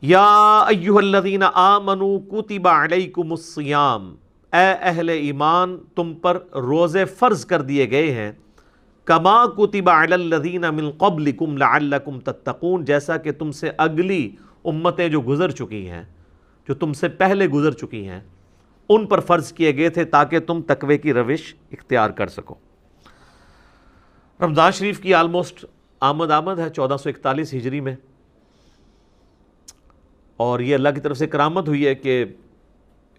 یا ایھا الذین آمنوا کتب علیکم الصیام، اے اہل ایمان تم پر روزے فرض کر دیے گئے ہیں، کما کتب علی الذین من قبلکم لعلکم تتقون، جیسا کہ تم سے اگلی امتیں جو گزر چکی ہیں، جو تم سے پہلے گزر چکی ہیں، ان پر فرض کیے گئے تھے تاکہ تم تقوی کی روش اختیار کر سکو۔ رمضان شریف کی آلموسٹ آمد ہے 1441 ہجری میں، اور یہ اللہ کی طرف سے کرامت ہوئی ہے کہ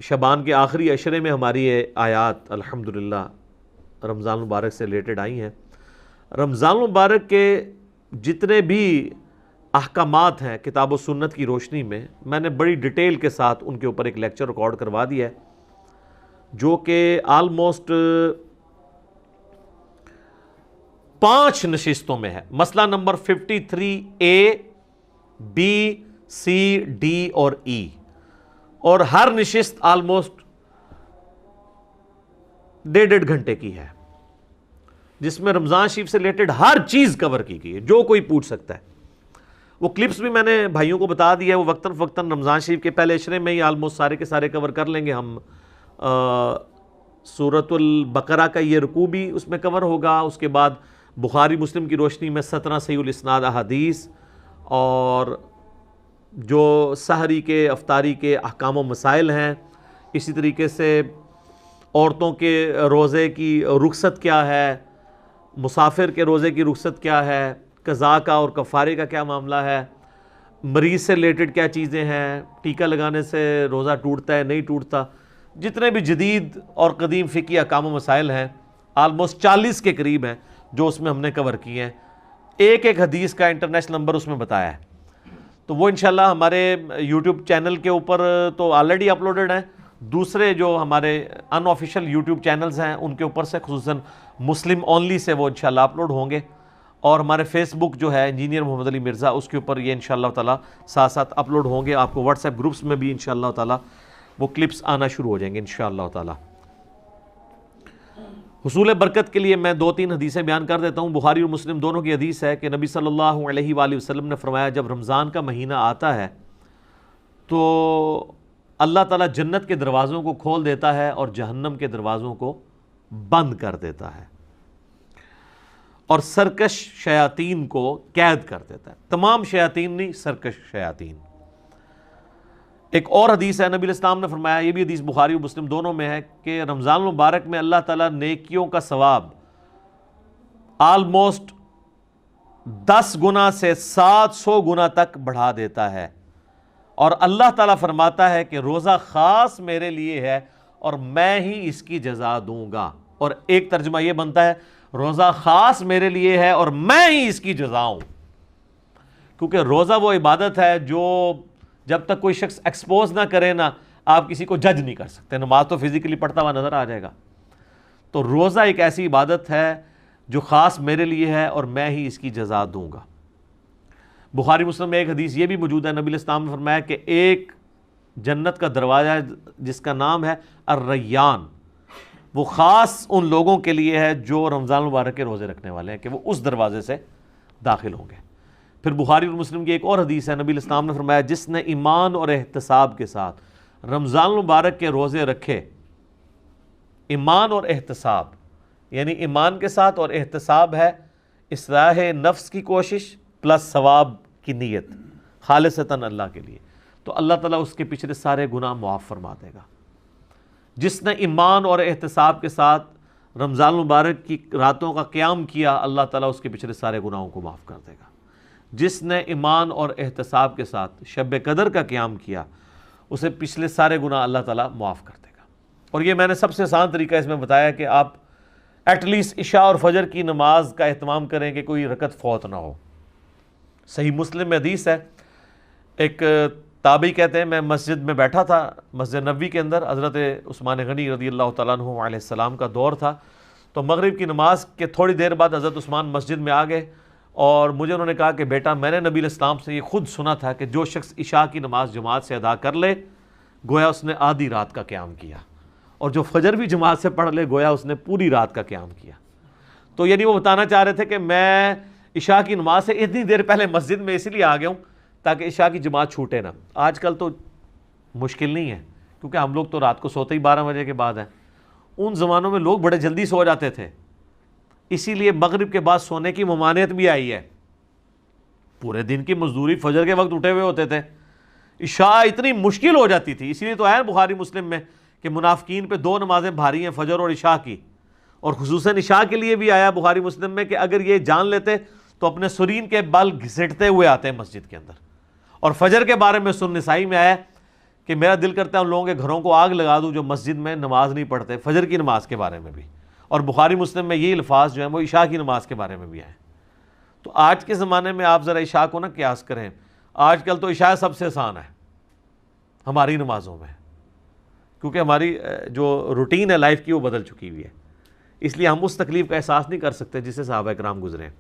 شعبان کے آخری عشرے میں ہماری یہ آیات الحمدللہ رمضان المبارک سے ریلیٹڈ آئی ہیں۔ رمضان المبارک کے جتنے بھی احکامات ہیں کتاب و سنت کی روشنی میں نے بڑی ڈیٹیل کے ساتھ ان کے اوپر ایک لیکچر ریکارڈ کروا دیا ہے، جو کہ آلموسٹ 5 نشستوں میں ہے۔ مسئلہ number 53A B C D اور E، اور ہر نشست آلموسٹ 1.5 گھنٹے کی ہے، جس میں رمضان شریف سے ریلیٹڈ ہر چیز کور کی گئی ہے، جو کوئی پوچھ سکتا ہے۔ وہ کلپس بھی میں نے بھائیوں کو بتا دیا ہے، وہ وقتاً فوقتاً رمضان شریف کے پہلے عشرے میں ہی آلموسٹ سارے کے سارے کور کر لیں گے ہم۔ سورۃ البقرہ کا یہ رکوع بھی اس میں کور ہوگا، اس کے بعد بخاری مسلم کی روشنی میں 17 صحیح الاسناد احادیث، اور جو سحری کے افطاری کے احکام و مسائل ہیں، اسی طریقے سے عورتوں کے روزے کی رخصت کیا ہے، مسافر کے روزے کی رخصت کیا ہے، قضاء کا اور کفارے کا کیا معاملہ ہے، مریض سے ریلیٹڈ کیا چیزیں ہیں، ٹیکہ لگانے سے روزہ ٹوٹتا ہے نہیں ٹوٹتا، جتنے بھی جدید اور قدیم فقہی احکام و مسائل ہیں آلموسٹ 40 کے قریب ہیں جو اس میں ہم نے کور کیے ہیں۔ ایک حدیث کا انٹرنیشنل نمبر اس میں بتایا ہے، تو وہ انشاءاللہ ہمارے یوٹیوب چینل کے اوپر تو آلریڈی اپلوڈڈ ہیں، دوسرے جو ہمارے ان آفیشیل یوٹیوب چینلز ہیں ان کے اوپر سے خصوصاً مسلم اونلی سے وہ انشاءاللہ اپلوڈ ہوں گے، اور ہمارے فیس بک جو ہے انجینئر محمد علی مرزا، اس کے اوپر یہ انشاءاللہ تعالیٰ ساتھ ساتھ اپلوڈ ہوں گے۔ آپ کو واٹس ایپ گروپس میں بھی انشاءاللہ تعالیٰ وہ کلپس آنا شروع ہو جائیں گے انشاءاللہ تعالیٰ۔ حصول برکت کے لیے میں 2-3 حدیثیں بیان کر دیتا ہوں۔ بخاری اور مسلم دونوں کی حدیث ہے کہ نبی صلی اللہ علیہ وآلہ وسلم نے فرمایا، جب رمضان کا مہینہ آتا ہے تو اللہ تعالیٰ جنت کے دروازوں کو کھول دیتا ہے اور جہنم کے دروازوں کو بند کر دیتا ہے، اور سرکش شیاطین کو قید کر دیتا ہے۔ تمام شیاطین نہیں، سرکش شیاطین۔ ایک اور حدیث ہے، نبی علیہ السلام نے فرمایا، یہ بھی حدیث بخاری و مسلم دونوں میں ہے، کہ رمضان المبارک میں اللہ تعالیٰ نیکیوں کا ثواب آلموسٹ 10 گنا سے 700 گنا تک بڑھا دیتا ہے، اور اللہ تعالیٰ فرماتا ہے کہ روزہ خاص میرے لیے ہے اور میں ہی اس کی جزا دوں گا۔ اور ایک ترجمہ یہ بنتا ہے، روزہ خاص میرے لیے ہے اور میں ہی اس کی جزا ہوں، کیونکہ روزہ وہ عبادت ہے جو جب تک کوئی شخص ایکسپوز نہ کرے نا، آپ کسی کو جج نہیں کر سکتے۔ نماز تو فزیکلی پڑھتا ہوا نظر آ جائے گا، تو روزہ ایک ایسی عبادت ہے جو خاص میرے لیے ہے اور میں ہی اس کی جزا دوں گا۔ بخاری مسلم میں ایک حدیث یہ بھی موجود ہے، نبی علیہ السلام نے فرمایا کہ ایک جنت کا دروازہ ہے جس کا نام ہے الریان، وہ خاص ان لوگوں کے لیے ہے جو رمضان المبارک کے روزے رکھنے والے ہیں، کہ وہ اس دروازے سے داخل ہوں گے۔ پھر بخاری اور مسلم کی ایک اور حدیث ہے، نبی علیہ السلام نے فرمایا، جس نے ایمان اور احتساب کے ساتھ رمضان المبارک کے روزے رکھے، ایمان اور احتساب یعنی ایمان کے ساتھ اور احتساب ہے اصلاح نفس کی کوشش پلس ثواب کی نیت خالصتاً اللہ کے لیے، تو اللہ تعالیٰ اس کے پچھلے سارے گناہ معاف فرما دے گا۔ جس نے ایمان اور احتساب کے ساتھ رمضان المبارک کی راتوں کا قیام کیا، اللہ تعالیٰ اس کے پچھلے سارے گناہوں کو معاف کر دے گا۔ جس نے ایمان اور احتساب کے ساتھ شب قدر کا قیام کیا، اسے پچھلے سارے گناہ اللہ تعالیٰ معاف کر دے گا۔ اور یہ میں نے سب سے آسان طریقہ اس میں بتایا کہ آپ ایٹ لیسٹ عشاء اور فجر کی نماز کا اہتمام کریں کہ کوئی رکعت فوت نہ ہو۔ صحیح مسلم میں حدیث ہے، ایک تابعی کہتے ہیں، میں مسجد میں بیٹھا تھا، مسجد نبوی کے اندر، حضرت عثمان غنی رضی اللہ تعالیٰ عنہ علیہ السلام کا دور تھا، تو مغرب کی نماز کے تھوڑی دیر بعد حضرت عثمان مسجد میں آ گئے، اور مجھے انہوں نے کہا کہ بیٹا، میں نے نبی علیہ السلام سے یہ خود سنا تھا کہ جو شخص عشاء کی نماز جماعت سے ادا کر لے گویا اس نے آدھی رات کا قیام کیا، اور جو فجر بھی جماعت سے پڑھ لے گویا اس نے پوری رات کا قیام کیا۔ تو یعنی وہ بتانا چاہ رہے تھے کہ میں عشاء کی نماز سے اتنی دیر پہلے مسجد میں اس لیے آ گیا ہوں تاکہ عشاء کی جماعت چھوٹے نہ. آج کل تو مشکل نہیں ہے کیونکہ ہم لوگ تو رات کو سوتے ہی 12 بجے کے بعد ہیں. ان زمانوں میں لوگ بڑے جلدی سو جاتے تھے, اسی لیے مغرب کے بعد سونے کی ممانعت بھی آئی ہے. پورے دن کی مزدوری, فجر کے وقت اٹھے ہوئے ہوتے تھے, عشاء اتنی مشکل ہو جاتی تھی. اسی لیے تو ہے بخاری مسلم میں کہ منافقین پہ 2 نمازیں بھاری ہیں, فجر اور عشاء کی. اور خصوصاً عشاء کے لیے بھی آیا بخاری مسلم میں کہ اگر یہ جان لیتے تو اپنے سرین کے بال گھسیٹتے ہوئے آتے ہیں مسجد کے اندر. اور فجر کے بارے میں سنن نسائی میں آیا کہ میرا دل کرتا ہے ان لوگوں کے گھروں کو آگ لگا دوں جو مسجد میں نماز نہیں پڑھتے, فجر کی نماز کے بارے میں بھی. اور بخاری مسلم میں یہ الفاظ جو ہیں وہ عشاء کی نماز کے بارے میں بھی آئے. تو آج کے زمانے میں آپ ذرا عشاء کو نہ قیاس کریں. آج کل تو عشاء سب سے آسان ہے ہماری نمازوں میں, کیونکہ ہماری جو روٹین ہے لائف کی وہ بدل چکی ہوئی ہے. اس لیے ہم اس تکلیف کا احساس نہیں کر سکتے جس سے صحابہ کرام گزرے ہیں.